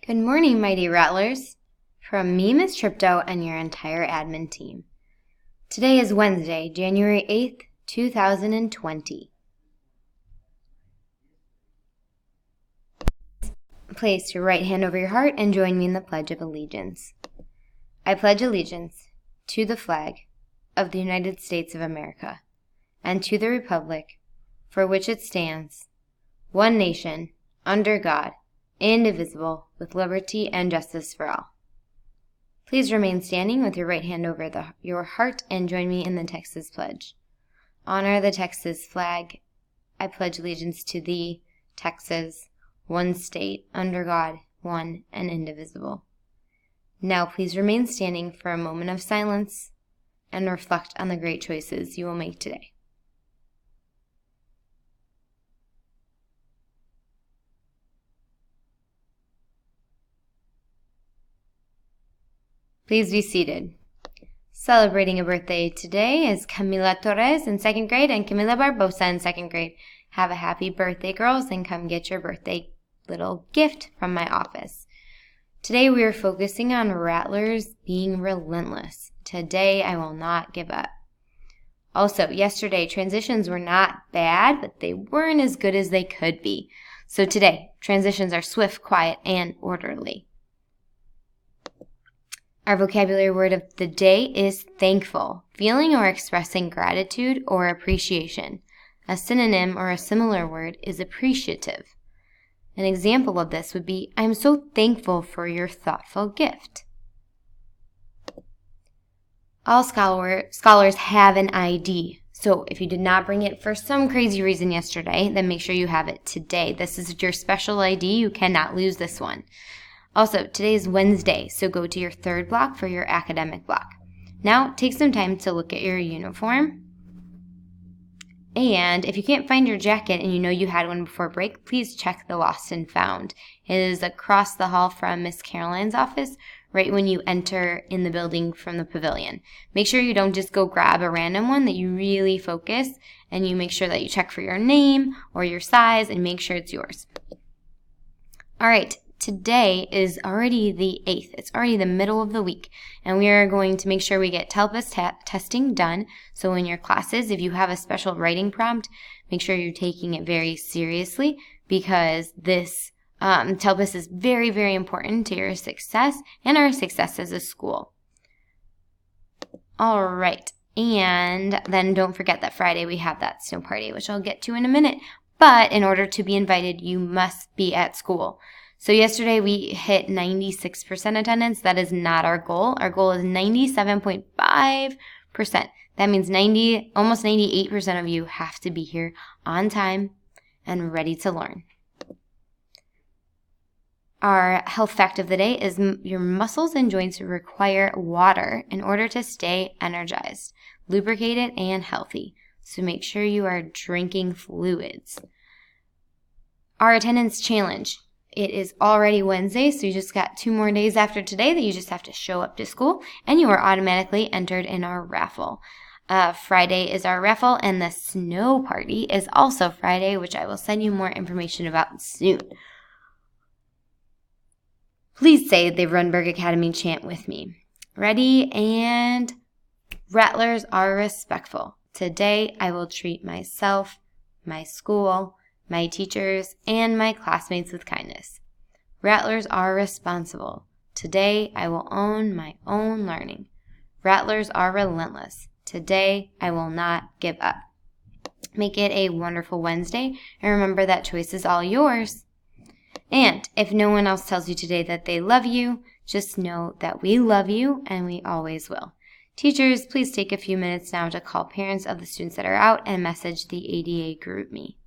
Good morning, mighty Rattlers. From me, Miss Tripto, and your entire admin team. Today is Wednesday, January 8th, 2020. Place your right hand over your heart and join me in the Pledge of Allegiance. I pledge allegiance to the flag of the United States of America and to the republic for which it stands, one nation, under God, indivisible, with liberty and justice for all. Please remain standing with your right hand over your heart and join me in the Texas Pledge. Honor the Texas flag. I pledge allegiance to thee, Texas, one state, under God, one and indivisible. Now please remain standing for a moment of silence and reflect on the great choices you will make today. Please be seated. Celebrating a birthday today is Camila Torres in 2nd grade and Camila Barbosa in 2nd grade. Have a happy birthday, girls, and come get your birthday little gift from my office. Today we are focusing on Rattlers being relentless. Today I will not give up. Also, yesterday transitions were not bad, but they weren't as good as they could be. So today, transitions are swift, quiet, and orderly. Our vocabulary word of the day is thankful, feeling or expressing gratitude or appreciation. A synonym or a similar word is appreciative. An example of this would be, I'm so thankful for your thoughtful gift. All scholars have an ID. So if you did not bring it for some crazy reason yesterday, then make sure you have it today. This is your special ID. You cannot lose this one. Also, today is Wednesday, so go to your third block for your academic block. Now, take some time to look at your uniform. And if you can't find your jacket and you know you had one before break, please check the lost and found. It is across the hall from Miss Caroline's office, right when you enter in the building from the pavilion. Make sure you don't just go grab a random one, that you really focus and you make sure that you check for your name or your size and make sure it's yours. All right. Today is already the 8th. It's already the middle of the week, and we are going to make sure we get TELPUS testing done. So in your classes, if you have a special writing prompt, make sure you're taking it very seriously, because this TELPUS is very, very important to your success and our success as a school. All right, and then don't forget that Friday we have that snow party, which I'll get to in a minute. But in order to be invited, you must be at school. So yesterday we hit 96% attendance. That is not our goal. Our goal is 97.5%. That means almost 98% of you have to be here on time and ready to learn. Our health fact of the day is your muscles and joints require water in order to stay energized, lubricated, and healthy. So make sure you are drinking fluids. Our attendance challenge. It is already Wednesday, so you just got 2 more days after today that you just have to show up to school, and you are automatically entered in our raffle. Friday is our raffle, and the snow party is also Friday, which I will send you more information about soon. Please say the Runberg Academy chant with me. Ready? And Rattlers are respectful. Today I will treat myself, my school, my teachers, and my classmates with kindness. Rattlers are responsible. Today, I will own my own learning. Rattlers are relentless. Today, I will not give up. Make it a wonderful Wednesday, and remember that choice is all yours. And if no one else tells you today that they love you, just know that we love you, and we always will. Teachers, please take a few minutes now to call parents of the students that are out and message the ADA GroupMe.